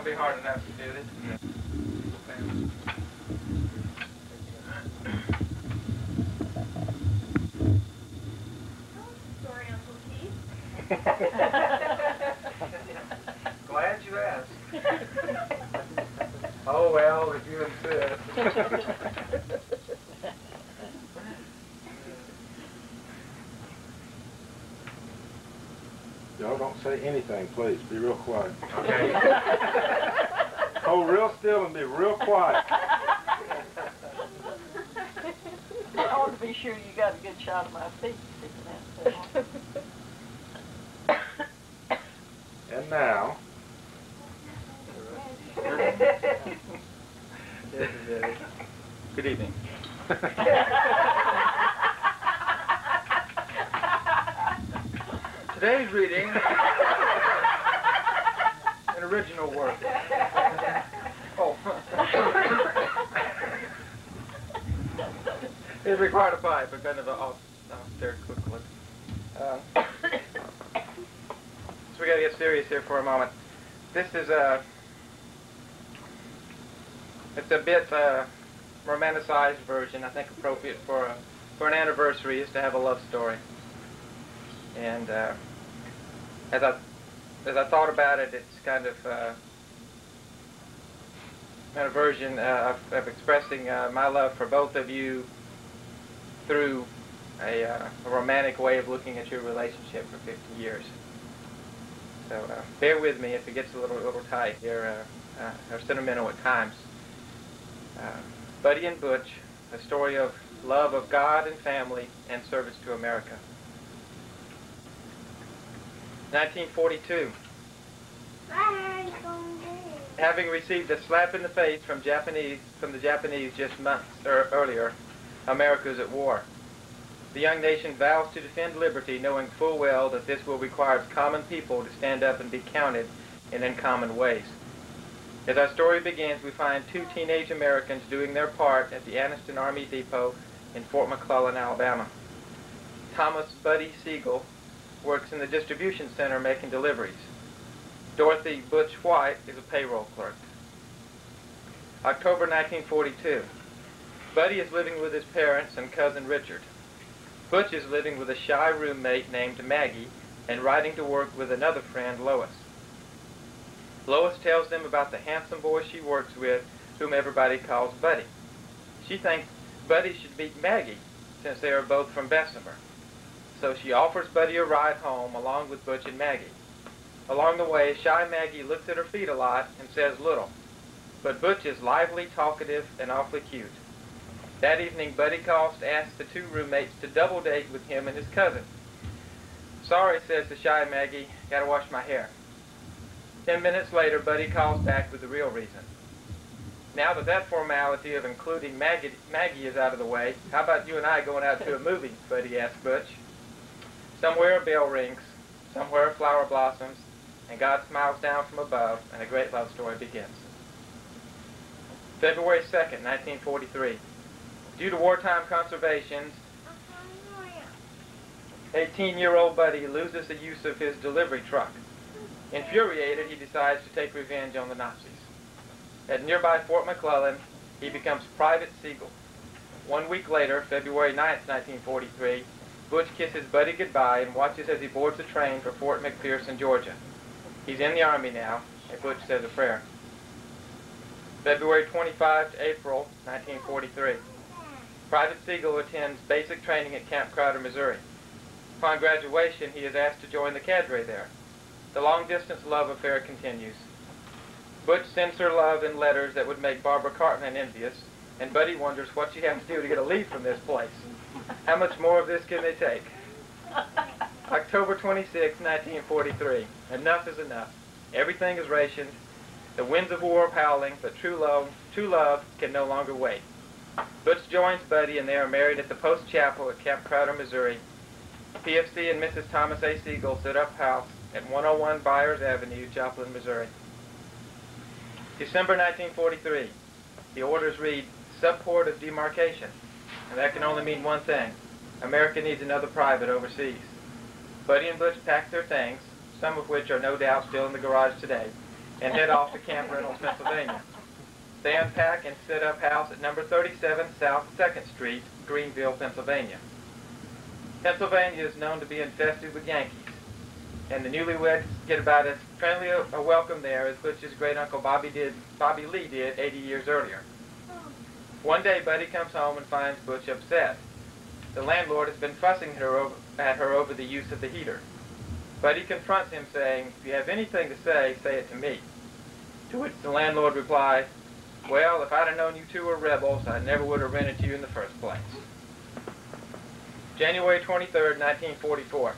be hard enough to do this. Sorry, Uncle Keith. Glad you asked. Oh, well, if you insist. Y'all don't say anything, please. Be real quiet. Okay. Hold real still and be real quiet. I want to be sure you got a good shot of my feet sticking out. And now, Good evening. Today's reading, an original work. Oh. It required a pipe, but kind of I'll stare quickly. So we gotta get serious here for a moment. This is it's a bit romanticized version. I think appropriate for an anniversary is to have a love story. And as I thought about it, it's kind of a version of expressing my love for both of you through a romantic way of looking at your relationship for 50 years. So bear with me if it gets a little tight here, or sentimental at times. Buddy and Butch, a story of love of God and family and service to America. 1942. Having received a slap in the face from the Japanese just months earlier, America is at war. The young nation vows to defend liberty, knowing full well that this will require common people to stand up and be counted in uncommon ways. As our story begins, we find two teenage Americans doing their part at the Anniston Army Depot in Fort McClellan, Alabama. Thomas Buddy Seagle works in the distribution center making deliveries. Dorothy Butch White is a payroll clerk. October 1942. Buddy is living with his parents and cousin Richard. Butch is living with a shy roommate named Maggie and riding to work with another friend, Lois. Lois tells them about the handsome boy she works with, whom everybody calls Buddy. She thinks Buddy should meet Maggie, since they are both from Bessemer. So she offers Buddy a ride home along with Butch and Maggie. Along the way, shy Maggie looks at her feet a lot and says little, but Butch is lively, talkative, and awfully cute. That evening, Buddy calls to ask the two roommates to double date with him and his cousin. Sorry, says the shy Maggie, gotta wash my hair. 10 minutes later, Buddy calls back with the real reason. Now that formality of including Maggie is out of the way, how about you and I going out to a movie, Buddy asks Butch. Somewhere a bell rings, somewhere a flower blossoms, and God smiles down from above, and a great love story begins. February 2nd, 1943. Due to wartime conservations, 18-year-old Buddy loses the use of his delivery truck. Infuriated, he decides to take revenge on the Nazis. At nearby Fort McClellan, he becomes Private Seagle. 1 week later, February 9th, 1943, Butch kisses Buddy goodbye and watches as he boards a train for Fort McPherson, Georgia. He's in the Army now, and Butch says a prayer. February 25 to April 1943. Private Seagle attends basic training at Camp Crowder, Missouri. Upon graduation, he is asked to join the cadre there. The long-distance love affair continues. Butch sends her love in letters that would make Barbara Cartman envious, and Buddy wonders what she has to do to get a leave from this place. How much more of this can they take? October 26, 1943. Enough is enough. Everything is rationed. The winds of war are howling, but true love can no longer wait. Butch joins Buddy, and they are married at the Post Chapel at Camp Crowder, Missouri. PFC and Mrs. Thomas A. Seagle set up house at 101 Byers Avenue, Joplin, Missouri. December 1943. The orders read, Subport of Demarcation, and that can only mean one thing. America needs another private overseas. Buddy and Butch packed their things, some of which are no doubt still in the garage today, and head off to Camp Reynolds, Pennsylvania. They unpack and set up house at number 37 South 2nd Street, Greenville, Pennsylvania. Pennsylvania is known to be infested with Yankees, and the newlyweds get about as friendly a welcome there as Butch's great-uncle Bobby Lee did 80 years earlier. One day, Buddy comes home and finds Butch upset. The landlord has been fussing at her over the use of the heater. Buddy confronts him, saying, "If you have anything to say it to me." To which the landlord replies, "Well, if I'd have known you two were rebels, I never would have rented to you in the first place." January 23rd, 1944.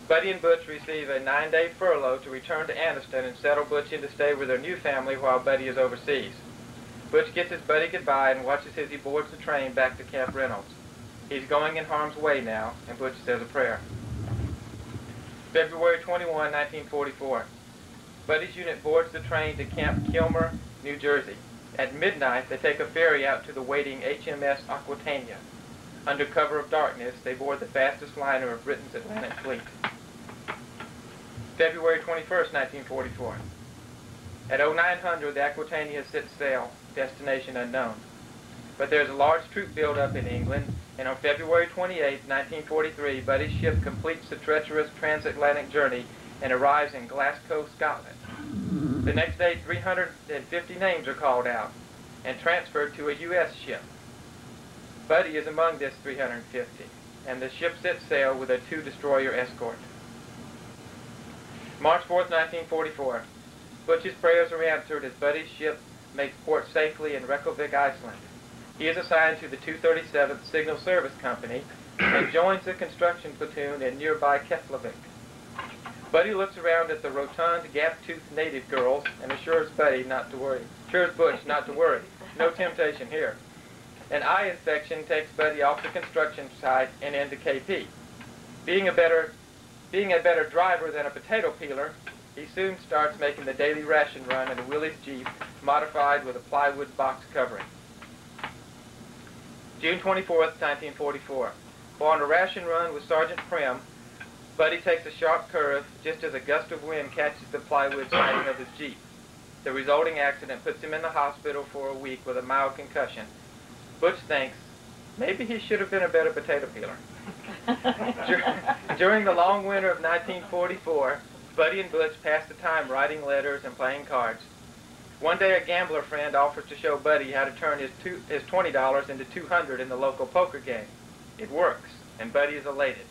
Buddy and Butch receive a 9-day furlough to return to Anniston and settle Butch in to stay with their new family while Buddy is overseas. Butch gets his buddy goodbye and watches as he boards the train back to Camp Reynolds. He's going in harm's way now, and Butch says a prayer. February 21, 1944. Buddy's unit boards the train to Camp Kilmer, New Jersey. At midnight, they take a ferry out to the waiting HMS Aquitania. Under cover of darkness, they board the fastest liner of Britain's Atlantic fleet. February 21st, 1944. At 0900, the Aquitania sets sail, destination unknown. But there's a large troop buildup in England, and on February 28, 1943, Buddy's ship completes the treacherous transatlantic journey and arrives in Glasgow, Scotland. The next day, 350 names are called out and transferred to a U.S. ship. Buddy is among this 350, and the ship sets sail with a 2-destroyer escort. March 4th, 1944. Butch's prayers are answered as Buddy's ship makes port safely in Reykjavik, Iceland. He is assigned to the 237th Signal Service Company and joins the construction platoon in nearby Keflavik. Buddy looks around at the rotund, gap-toothed native girls and assures Butch not to worry. No temptation here. An eye infection takes Buddy off the construction site and into KP. Being a better driver than a potato peeler, he soon starts making the daily ration run in a Willys Jeep modified with a plywood box covering. June 24th, 1944. While on a ration run with Sergeant Prim, Buddy takes a sharp curve just as a gust of wind catches the plywood siding of his Jeep. The resulting accident puts him in the hospital for a week with a mild concussion. Butch thinks, maybe he should have been a better potato peeler. During the long winter of 1944, Buddy and Butch pass the time writing letters and playing cards. One day, a gambler friend offers to show Buddy how to turn his $20 into $200 in the local poker game. It works, and Buddy is elated.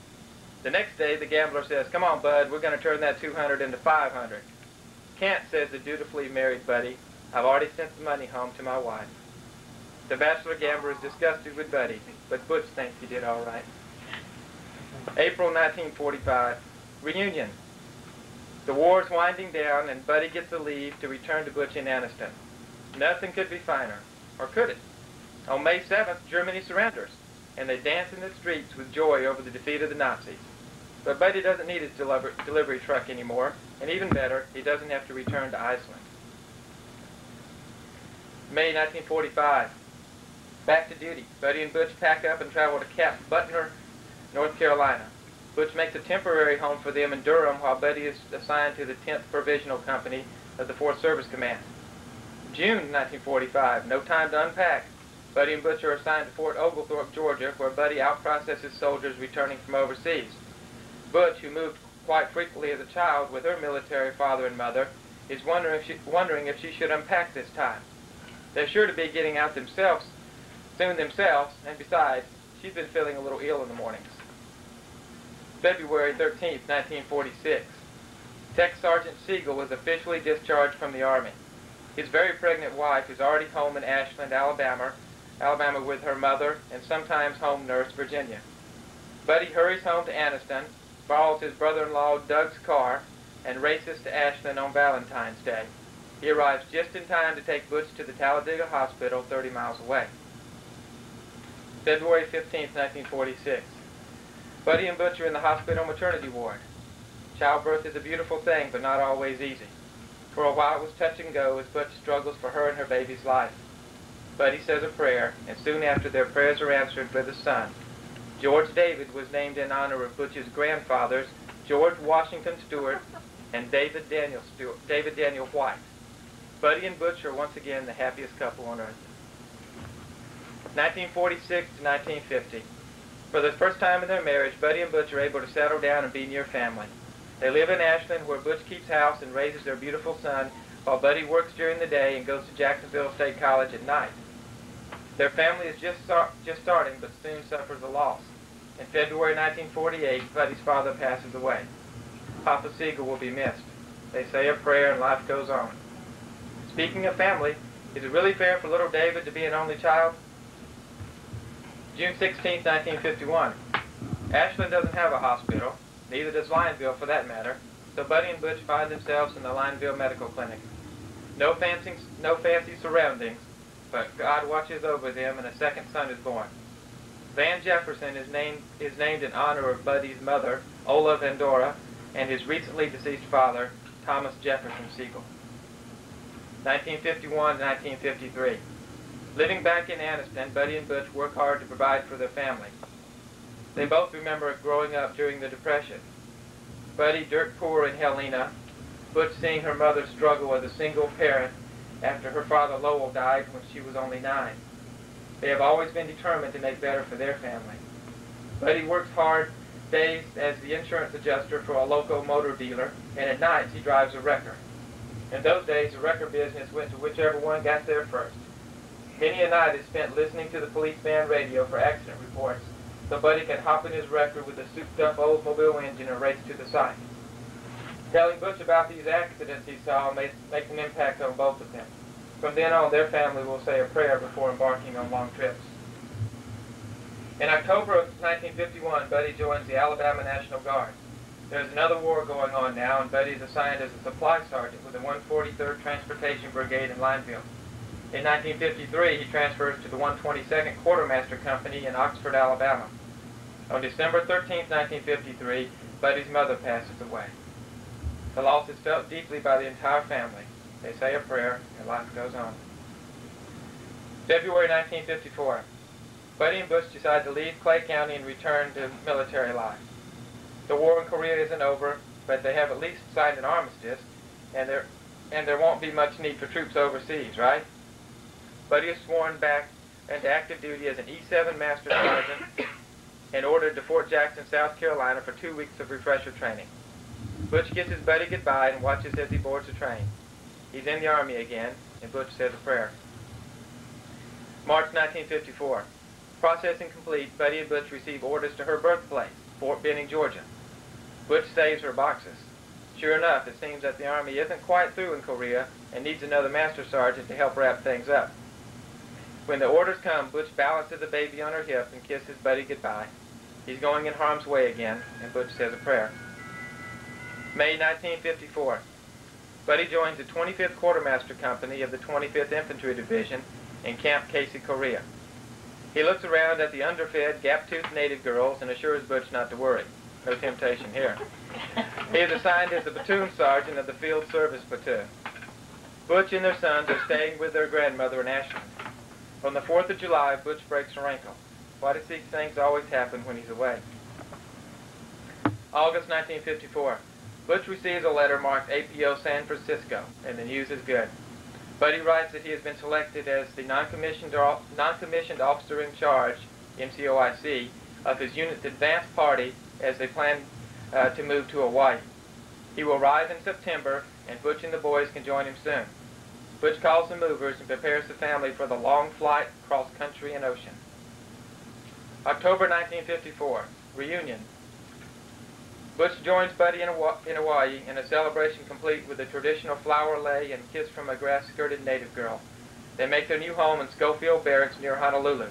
The next day, the gambler says, "Come on, Bud, we're going to turn that $200 into $500. "Can't," says the dutifully married Buddy. "I've already sent the money home to my wife." The bachelor gambler is disgusted with Buddy, but Butch thinks he did all right. April 1945. Reunion. The war's winding down, and Buddy gets a leave to return to Butch in Anniston. Nothing could be finer, or could it? On May 7th, Germany surrenders, and they dance in the streets with joy over the defeat of the Nazis. But Buddy doesn't need his delivery truck anymore, and even better, he doesn't have to return to Iceland. May 1945. Back to duty. Buddy and Butch pack up and travel to Camp Butner, North Carolina. Butch makes a temporary home for them in Durham while Buddy is assigned to the 10th Provisional Company of the 4th Service Command. June 1945. No time to unpack. Buddy and Butch are assigned to Fort Oglethorpe, Georgia, where Buddy outprocesses soldiers returning from overseas. Butch, who moved quite frequently as a child with her military father and mother, is wondering if she should unpack this time. They're sure to be getting out soon themselves, and besides, she's been feeling a little ill in the mornings. February 13th, 1946. Tech Sergeant Seagle was officially discharged from the Army. His very pregnant wife is already home in Ashland, Alabama with her mother and sometimes home nurse, Virginia. Buddy hurries home to Anniston, borrows his brother-in-law Doug's car, and races to Ashland on Valentine's Day. He arrives just in time to take Butch to the Talladega Hospital 30 miles away. February 15th, 1946. Buddy and Butch are in the hospital maternity ward. Childbirth is a beautiful thing, but not always easy. For a while it was touch and go as Butch struggles for her and her baby's life. Buddy says a prayer, and soon after their prayers are answered with a son. George David was named in honor of Butch's grandfathers, George Washington Stewart and David Daniel White. Buddy and Butch are once again the happiest couple on earth. 1946 to 1950. For the first time in their marriage, Buddy and Butch are able to settle down and be near family. They live in Ashland, where Butch keeps house and raises their beautiful son, while Buddy works during the day and goes to Jacksonville State College at night. Their family is just starting, but soon suffers a loss. In February 1948, Buddy's father passes away. Papa Seagle will be missed. They say a prayer and life goes on. Speaking of family, is it really fair for little David to be an only child? June 16, 1951. Ashland doesn't have a hospital, neither does Lineville for that matter, so Buddy and Butch find themselves in the Lineville Medical Clinic. No fancy surroundings, but God watches over them and a second son is born. Van Jefferson is named in honor of Buddy's mother, Ola Vendora, and his recently deceased father, Thomas Jefferson Seagle. 1951 to 1953. Living back in Anniston, Buddy and Butch work hard to provide for their family. They both remember growing up during the Depression. Buddy dirt poor in Helena, Butch seeing her mother struggle as a single parent after her father Lowell died when she was only 9. They have always been determined to make better for their family. Buddy works hard days as the insurance adjuster for a local motor dealer, and at nights he drives a wrecker. In those days, the wrecker business went to whichever one got there first. Many a night is spent listening to the police band radio for accident reports, so Buddy can hop in his wrecker with a souped-up Oldsmobile engine and race to the site. Telling Butch about these accidents he saw makes an impact on both of them. From then on, their family will say a prayer before embarking on long trips. In October of 1951, Buddy joins the Alabama National Guard. There's another war going on now, and Buddy is assigned as a supply sergeant with the 143rd Transportation Brigade in Lineville. In 1953, he transfers to the 122nd Quartermaster Company in Oxford, Alabama. On December 13, 1953, Buddy's mother passes away. The loss is felt deeply by the entire family. They say a prayer, and life goes on. February 1954. Buddy and Butch decide to leave Clay County and return to military life. The war in Korea isn't over, but they have at least signed an armistice, and there won't be much need for troops overseas, right? Buddy is sworn back into active duty as an E-7 Master Sergeant and ordered to Fort Jackson, South Carolina for 2 weeks of refresher training. Butch kisses Buddy goodbye and watches as he boards the train. He's in the Army again, and Butch says a prayer. March 1954. Processing complete, Buddy and Butch receive orders to her birthplace, Fort Benning, Georgia. Butch saves her boxes. Sure enough, it seems that the Army isn't quite through in Korea and needs another Master Sergeant to help wrap things up. When the orders come, Butch balances the baby on her hip and kisses Buddy goodbye. He's going in harm's way again, and Butch says a prayer. May 1954. Buddy joins the 25th Quartermaster Company of the 25th Infantry Division in Camp Casey, Korea. He looks around at the underfed, gap-toothed native girls and assures Butch not to worry. No temptation here. He is assigned as the platoon sergeant of the Field Service Platoon. Butch and their sons are staying with their grandmother in Ashland. On the 4th of July, Butch breaks her ankle. Why does these things always happen when he's away? August 1954. Butch receives a letter marked APO San Francisco, and the news is good. Buddy writes that he has been selected as the non-commissioned officer in charge, NCOIC, of his unit's advance party as they plan to move to Hawaii. He will arrive in September, and Butch and the boys can join him soon. Butch calls the movers and prepares the family for the long flight across country and ocean. October 1954. Reunion. Butch joins Buddy in Hawaii in a celebration complete with a traditional flower lay and kiss from a grass-skirted native girl. They make their new home in Schofield Barracks near Honolulu.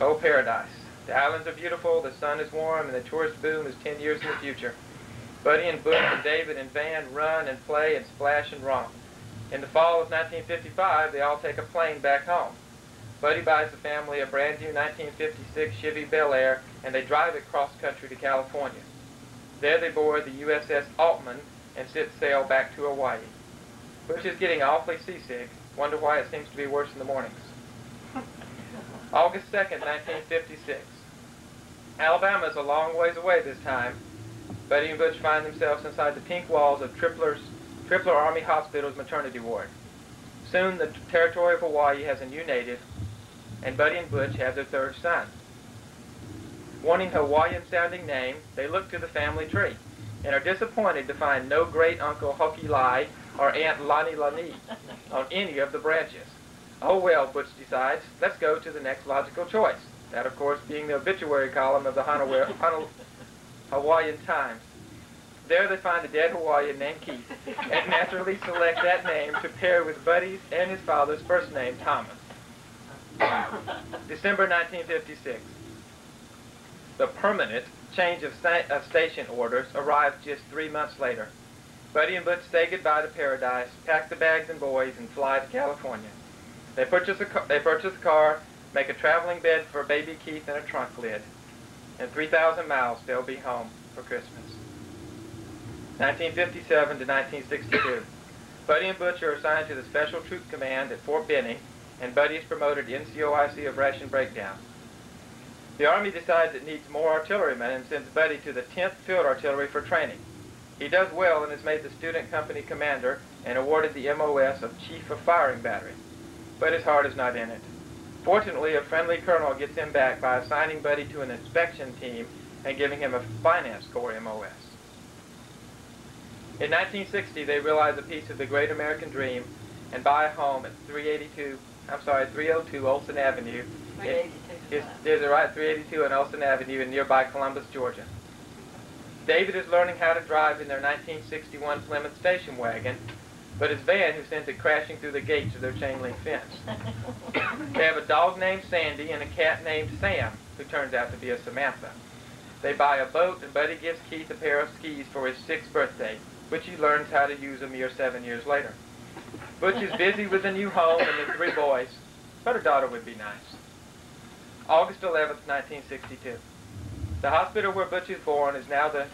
Oh, paradise. The islands are beautiful, the sun is warm, and the tourist boom is 10 years in the future. Buddy and Butch and David and Van run and play and splash and romp. In the fall of 1955, they all take a plane back home. Buddy buys the family a brand new 1956 Chevy Bel Air, and they drive it cross-country to California. There they board the USS Altman and set sail back to Hawaii. Butch is getting awfully seasick. Wonder why it seems to be worse in the mornings. August 2nd, 1956. Alabama is a long ways away this time, Buddy and Butch find themselves inside the pink walls of Tripler Army Hospital's maternity ward. Soon the territory of Hawaii has a new native, and Buddy and Butch have their third son. Wanting a Hawaiian-sounding name, they look to the family tree and are disappointed to find no great-uncle Hoki Lai or Aunt Lani Lani on any of the branches. Oh well, Butch decides, let's go to the next logical choice. That, of course, being the obituary column of the Hawaiian Times. There they find a dead Hawaiian named Keith and naturally select that name to pair with Buddy's and his father's first name, Thomas. December 1956. The permanent change of station orders arrived just 3 months later. Buddy and Butch say goodbye to paradise, pack the bags and boys, and fly to California. They purchase a car, make a traveling bed for baby Keith and a trunk lid. In 3,000 miles, they'll be home for Christmas. 1957 to 1962. Buddy and Butch are assigned to the Special Troop Command at Fort Benning, and Buddy is promoted to NCOIC of Ration Breakdown. The Army decides it needs more artillerymen and sends Buddy to the 10th Field Artillery for training. He does well and is made the student company commander and awarded the MOS of Chief of Firing Battery. But his heart is not in it. Fortunately, a friendly colonel gets him back by assigning Buddy to an inspection team and giving him a Finance Corps MOS. In 1960, they realize a piece of the great American dream and buy a home at 302 Olson Avenue. 382 on Olson Avenue in nearby Columbus, Georgia. David is learning how to drive in their 1961 Plymouth station wagon, but his van who sends it crashing through the gates of their chain-link fence. They have a dog named Sandy and a cat named Sam, who turns out to be a Samantha. They buy a boat, and Buddy gives Keith a pair of skis for his 6th birthday, which he learns how to use a mere 7 years later. Butch is busy with a new home and the 3 boys, but a daughter would be nice. August 11th, 1962. The hospital where Butch was born is now the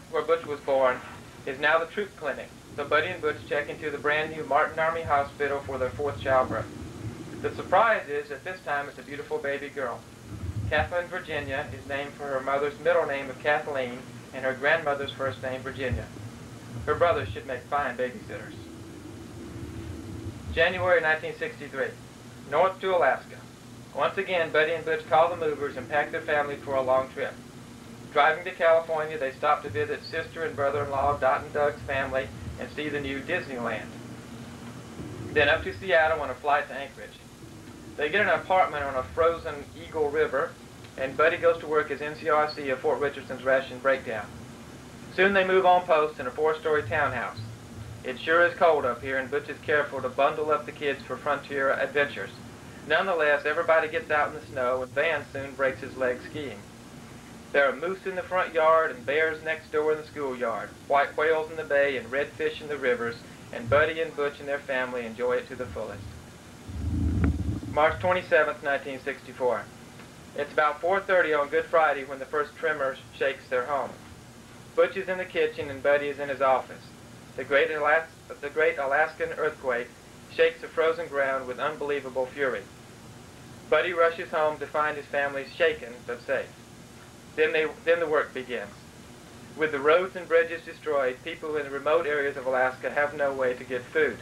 troop clinic. So Buddy and Butch check into the brand new Martin Army Hospital for their 4th childbirth. The surprise is that this time it's a beautiful baby girl. Kathleen Virginia is named for her mother's middle name of Kathleen and her grandmother's first name Virginia. Her brothers should make fine babysitters. January 1963. North to Alaska. Once again, Buddy and Butch call the movers and pack their family for a long trip. Driving to California, they stop to visit sister and brother-in-law Dot and Doug's family and see the new Disneyland. Then up to Seattle on a flight to Anchorage. They get an apartment on a frozen Eagle River, and Buddy goes to work as NCOIC of Fort Richardson's Ration Breakdown. Soon they move on post in a 4-story townhouse. It sure is cold up here, and Butch is careful to bundle up the kids for frontier adventures. Nonetheless, everybody gets out in the snow, and Van soon breaks his leg skiing. There are moose in the front yard and bears next door in the schoolyard, white whales in the bay and redfish in the rivers, and Buddy and Butch and their family enjoy it to the fullest. March 27th, 1964. It's about 4:30 on Good Friday when the first tremor shakes their home. Butch is in the kitchen and Buddy is in his office. The great Alaskan earthquake shakes the frozen ground with unbelievable fury. Buddy rushes home to find his family shaken but safe. Then the work begins. With the roads and bridges destroyed, people in the remote areas of Alaska have no way to get food.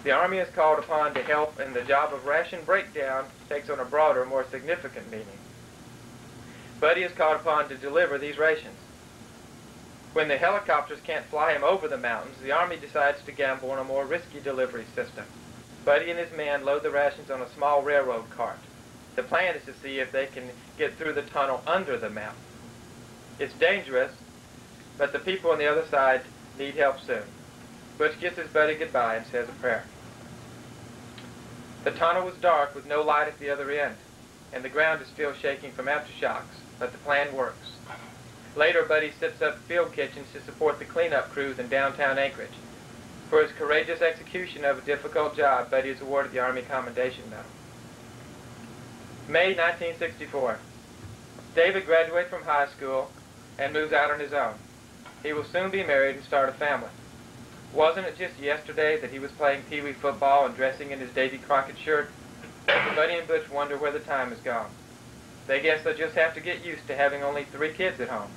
The Army is called upon to help, and the job of ration breakdown takes on a broader, more significant meaning. Buddy is called upon to deliver these rations. When the helicopters can't fly him over the mountains, the Army decides to gamble on a more risky delivery system. Buddy and his men load the rations on a small railroad cart. The plan is to see if they can get through the tunnel under the mountain. It's dangerous, but the people on the other side need help soon. Butch kisses Buddy goodbye and says a prayer. The tunnel was dark with no light at the other end, and the ground is still shaking from aftershocks, but the plan works. Later, Buddy sets up field kitchens to support the cleanup crews in downtown Anchorage. For his courageous execution of a difficult job, Buddy is awarded the Army Commendation Medal. May 1964. David graduates from high school and moves out on his own. He will soon be married and start a family. Wasn't it just yesterday that he was playing Pee-wee football and dressing in his Davy Crockett shirt? Buddy and Butch wonder where the time has gone. They guess they'll just have to get used to having only 3 kids at home.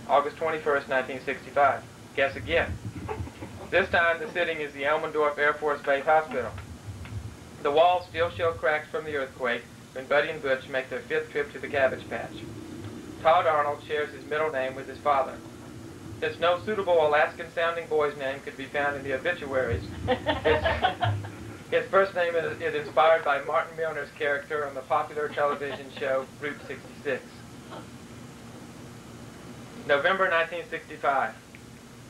August 21st, 1965. Guess again. This time the sitting is the Elmendorf Air Force Base Hospital. The walls still show cracks from the earthquake when Buddy and Butch make their 5th trip to the Cabbage Patch. Todd Arnold shares his middle name with his father. Since no suitable Alaskan-sounding boy's name could be found in the obituaries, his first name is inspired by Martin Milner's character on the popular television show Route 66. November 1965.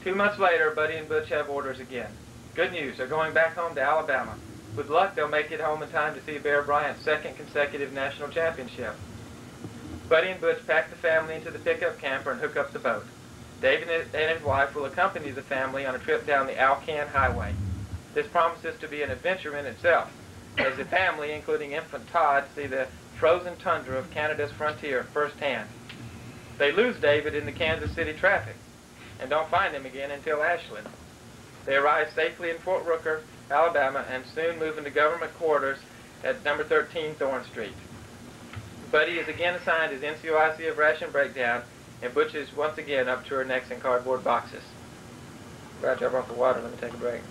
2 months later, Buddy and Butch have orders again. Good news, they're going back home to Alabama. With luck, they'll make it home in time to see Bear Bryant's 2nd consecutive national championship. Buddy and Butch pack the family into the pickup camper and hook up the boat. David and his wife will accompany the family on a trip down the Alcan Highway. This promises to be an adventure in itself, as the family, including infant Todd, see the frozen tundra of Canada's frontier firsthand. They lose David in the Kansas City traffic and don't find him again until Ashland. They arrive safely in Fort Rooker, Alabama, and soon move into government quarters at number 13 Thorn Street. Buddy is again assigned his NCOIC of ration breakdown, and Butch is once again up to her necks in cardboard boxes. Right, jump off the water. Let me take a break.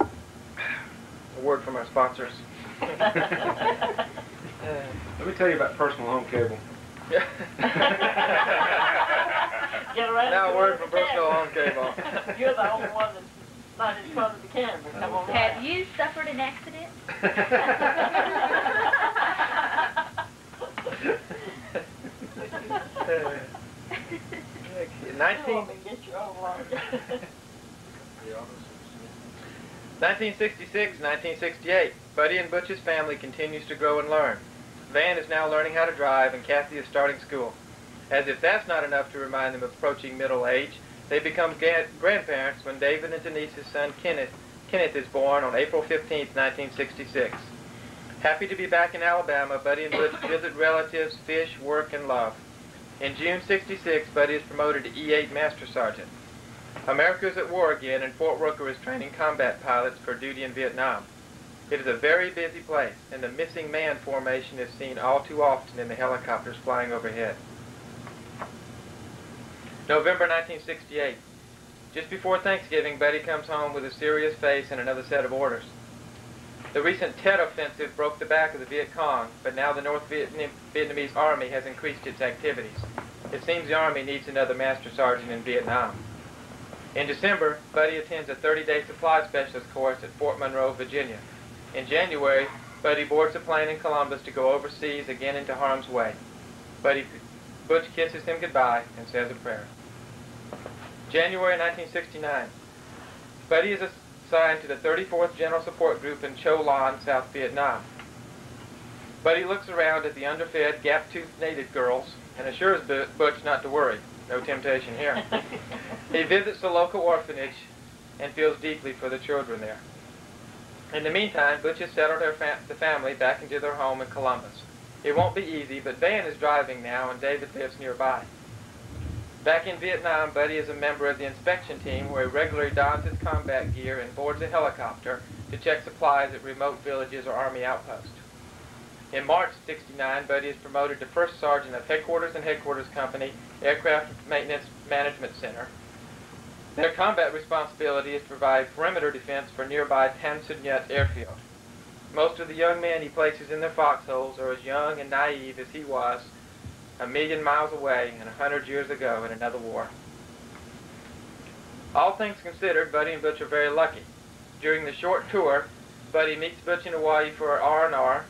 A word from our sponsors. Let me tell you about personal home cable. Now a word from personal home cable. You're the only one that's not in front of the camera. Come on. Have you suffered an accident? Get your own line. 1966, 1968. Buddy and Butch's family continues to grow and learn. Van is now learning how to drive, and Kathy is starting school. As if that's not enough to remind them of approaching middle age, they become grandparents when David and Denise's son Kenneth is born on April 15, 1966. Happy to be back in Alabama, Buddy and Butch visit relatives, fish, work, and love. In June 66, Buddy is promoted to E8 Master Sergeant. America is at war again, and Fort Rooker is training combat pilots for duty in Vietnam. It is a very busy place, and the missing man formation is seen all too often in the helicopters flying overhead. November 1968. Just before Thanksgiving, Buddy comes home with a serious face and another set of orders. The recent Tet Offensive broke the back of the Viet Cong, but now the North Vietnamese Army has increased its activities. It seems the Army needs another Master Sergeant in Vietnam. In December, Buddy attends a 30-day supply specialist course at Fort Monroe, Virginia. In January, Buddy boards a plane in Columbus to go overseas again into harm's way. Butch kisses him goodbye and says a prayer. January 1969. Buddy is assigned to the 34th General Support Group in Cho Lan, South Vietnam. Buddy looks around at the underfed, gap-toothed native girls and assures Butch not to worry. No temptation here. He visits the local orphanage and feels deeply for the children there. In the meantime, Butch has settled the family back into their home in Columbus. It won't be easy, but Van is driving now, and David lives nearby. Back in Vietnam, Buddy is a member of the inspection team where he regularly dons his combat gear and boards a helicopter to check supplies at remote villages or Army outposts. In March '69, Buddy is promoted to First Sergeant of Headquarters and Headquarters Company, Aircraft Maintenance Management Center. Their combat responsibility is to provide perimeter defense for nearby Tan Son Nhut airfield. Most of the young men he places in their foxholes are as young and naive as he was 1,000,000 miles away and 100 years ago in another war. All things considered, Buddy and Butch are very lucky. During the short tour, Buddy meets Butch in Hawaii for R&R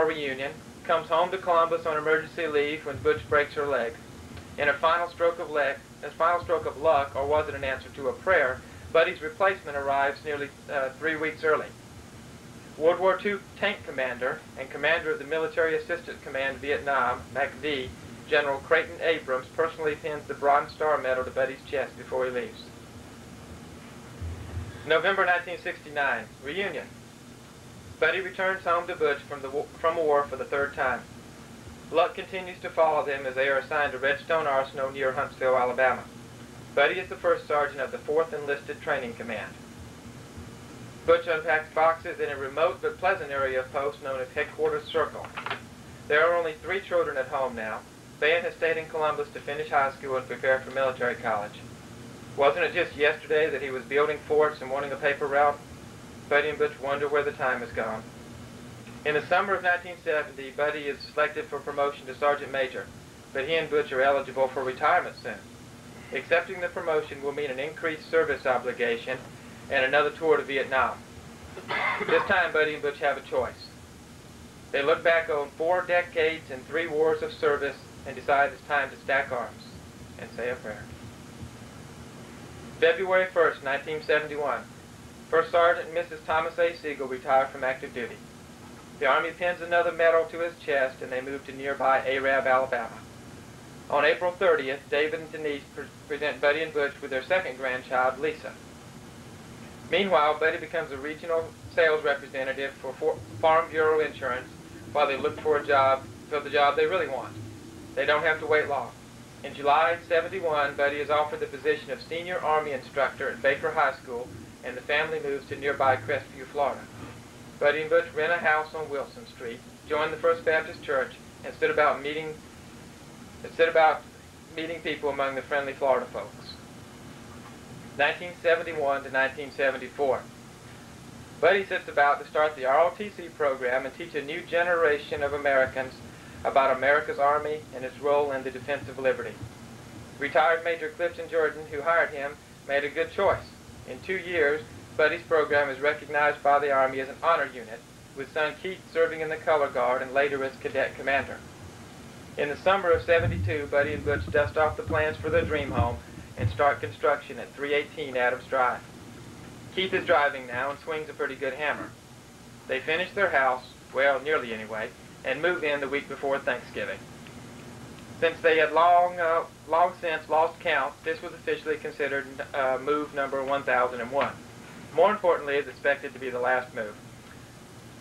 reunion, comes home to Columbus on emergency leave when Butch breaks her leg. In a final stroke of luck, or was it an answer to a prayer, Buddy's replacement arrives nearly 3 weeks early. World War II tank commander and commander of the Military Assistance Command Vietnam, MACV, General Creighton Abrams personally pins the Bronze Star Medal to Buddy's chest before he leaves. November 1969, reunion. Buddy returns home to Butch from war for the 3rd time. Luck continues to follow them as they are assigned to Redstone Arsenal near Huntsville, Alabama. Buddy is the first sergeant of the 4th Enlisted Training Command. Butch unpacks boxes in a remote but pleasant area of post known as Headquarters Circle. There are only 3 children at home now. Van has stayed in Columbus to finish high school and prepare for military college. Wasn't it just yesterday that he was building forts and wanting a paper route? Buddy and Butch wonder where the time has gone. In the summer of 1970, Buddy is selected for promotion to Sergeant Major, but he and Butch are eligible for retirement soon. Accepting the promotion will mean an increased service obligation and another tour to Vietnam. This time, Buddy and Butch have a choice. They look back on 4 decades and 3 wars of service and decide it's time to stack arms and say a prayer. February 1st, 1971. First Sergeant and Mrs. Thomas A. Seagle retire from active duty. The Army pins another medal to his chest and they move to nearby Arab, Alabama. On April 30th, David and Denise present Buddy and Butch with their second grandchild, Lisa. Meanwhile, Buddy becomes a regional sales representative for Farm Bureau Insurance while they look for the job they really want. They don't have to wait long. In July '71, Buddy is offered the position of senior Army instructor at Baker High School, and the family moves to nearby Crestview, Florida. Buddy and Butch rent a house on Wilson Street, join the First Baptist Church, and set about meeting people among the friendly Florida folks. 1971 to 1974. Buddy sets about to start the ROTC program and teach a new generation of Americans about America's Army and its role in the defense of liberty. Retired Major Clifton Jordan, who hired him, made a good choice. In 2 years, Buddy's program is recognized by the Army as an honor unit, with son Keith serving in the Color Guard and later as cadet commander. In the summer of '72, Buddy and Butch dust off the plans for their dream home and start construction at 318 Adams Drive. Keith is driving now and swings a pretty good hammer. They finish their house, well, nearly anyway, and move in the week before Thanksgiving. Since they had long since lost count, this was officially considered move number 1001. More importantly, it's expected to be the last move.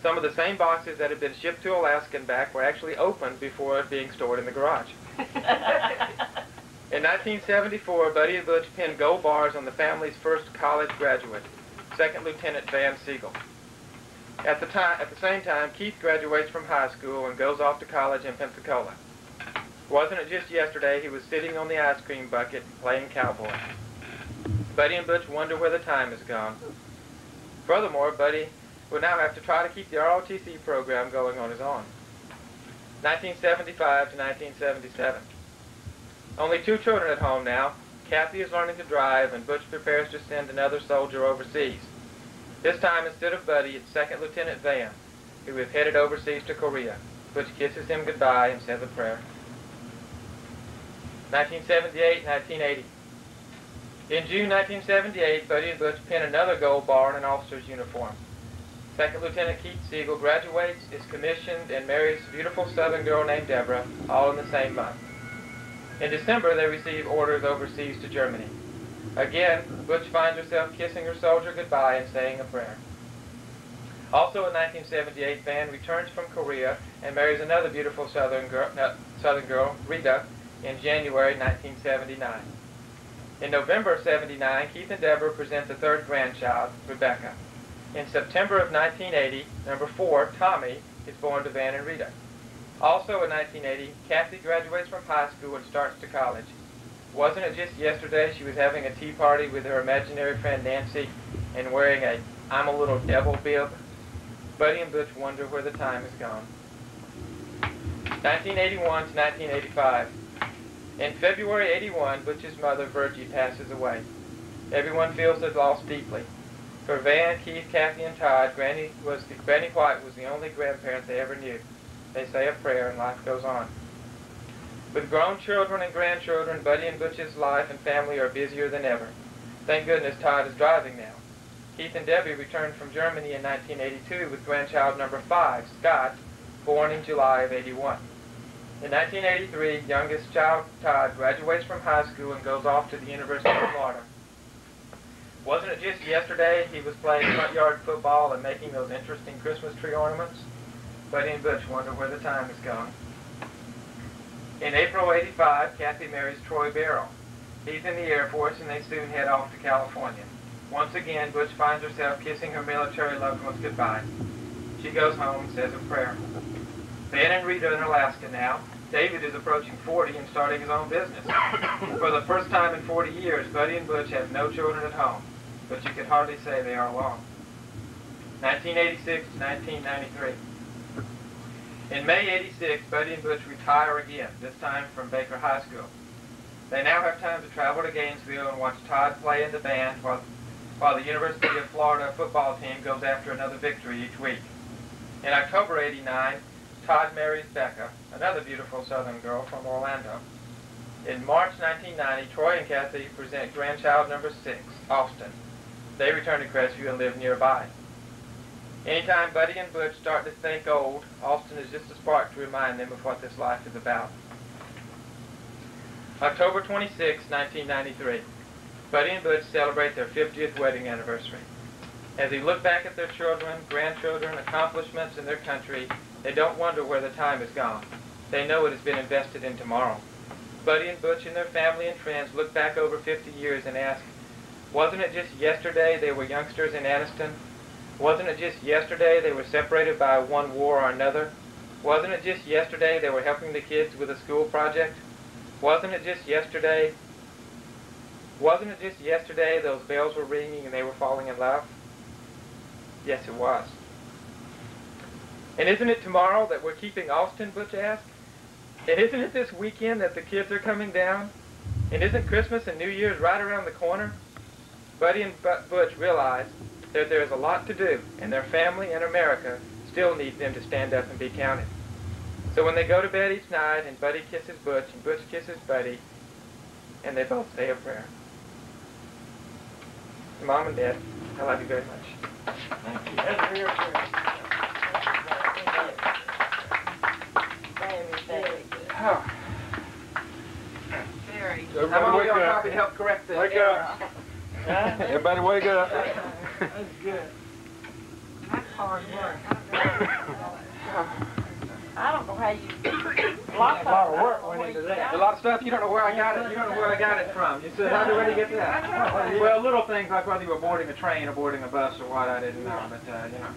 Some of the same boxes that had been shipped to Alaska and back were actually opened before being stored in the garage. In 1974, Buddy and Butch pinned gold bars on the family's first college graduate, Second Lieutenant Van Seagle. At the same time, Keith graduates from high school and goes off to college in Pensacola. Wasn't it just yesterday he was sitting on the ice cream bucket playing cowboy? Buddy and Butch wonder where the time has gone. Furthermore, Buddy will now have to try to keep the ROTC program going on his own. 1975 to 1977. Only 2 children at home now. Kathy is learning to drive, and Butch prepares to send another soldier overseas. This time, instead of Buddy, it's Second Lieutenant Van, who is headed overseas to Korea. Butch kisses him goodbye and says a prayer. 1978-1980. In June 1978, Buddy and Butch pin another gold bar on an officer's uniform. Second Lieutenant Keith Seagle graduates, is commissioned, and marries a beautiful Southern girl named Deborah, all in the same month. In December, they receive orders overseas to Germany. Again, Butch finds herself kissing her soldier goodbye and saying a prayer. Also in 1978, Van returns from Korea and marries another beautiful Southern girl, Rita, in January 1979. In November of '79, Keith and Deborah present the third grandchild, Rebecca. In September of 1980, number 4, Tommy, is born to Van and Rita. Also in 1980, Kathy graduates from high school and starts to college. Wasn't it just yesterday she was having a tea party with her imaginary friend Nancy and wearing a "I'm a little devil" bib? Buddy and Butch wonder where the time has gone. 1981 to 1985. In February '81, Butch's mother, Virgie, passes away. Everyone feels the loss deeply. For Van, Keith, Kathy, and Todd, Granny White was the only grandparent they ever knew. They say a prayer and life goes on. With grown children and grandchildren, Buddy and Butch's life and family are busier than ever. Thank goodness Todd is driving now. Keith and Debbie returned from Germany in 1982 with grandchild number 5, Scott, born in July of '81. In 1983, youngest child Todd graduates from high school and goes off to the University of Florida. Wasn't it just yesterday he was playing front yard football and making those interesting Christmas tree ornaments? Buddy and Butch wonder where the time has gone. In April '85, Kathy marries Troy Barrow. He's in the Air Force and they soon head off to California. Once again, Butch finds herself kissing her military loved ones goodbye. She goes home and says a prayer. Ben and Rita in Alaska now. David is approaching 40 and starting his own business. For the first time in 40 years, Buddy and Butch have no children at home, but you could hardly say they are alone. 1986 to 1993. In May '86, Buddy and Butch retire again, this time from Baker High School. They now have time to travel to Gainesville and watch Todd play in the band while the University of Florida football team goes after another victory each week. In October '89, Todd marries Becca, another beautiful Southern girl from Orlando. In March 1990, Troy and Kathy present grandchild number 6, Austin. They return to Crestview and live nearby. Anytime Buddy and Butch start to think old, Austin is just a spark to remind them of what this life is about. October 26, 1993. Buddy and Butch celebrate their 50th wedding anniversary. As they look back at their children, grandchildren, accomplishments in their country, they don't wonder where the time has gone. They know it has been invested in tomorrow. Buddy and Butch and their family and friends look back over 50 years and ask, wasn't it just yesterday they were youngsters in Anniston? Wasn't it just yesterday they were separated by one war or another? Wasn't it just yesterday they were helping the kids with a school project? Wasn't it just yesterday those bells were ringing and they were falling in love? Yes, it was. And isn't it tomorrow that we're keeping Austin, Butch asked? And isn't it this weekend that the kids are coming down? And isn't Christmas and New Year's right around the corner? Buddy and Butch realize that there is a lot to do, and their family and America still need them to stand up and be counted. So when they go to bed each night and Buddy kisses Butch and Butch kisses Buddy, and they both say a prayer. Mom and Dad, I love you very much. Thank you. That's real good. Very good. Oh. Very good. Everybody wake up. To help correct this. Wake up. Everybody wake up. That's good. That's hard work. I don't know how you. A lot of work went into that. A lot of stuff, you don't know where I got it. You don't know where I got it from. You said, where did you get that? Well, little things like whether you were boarding a train or boarding a bus or what, I didn't know. But, you know.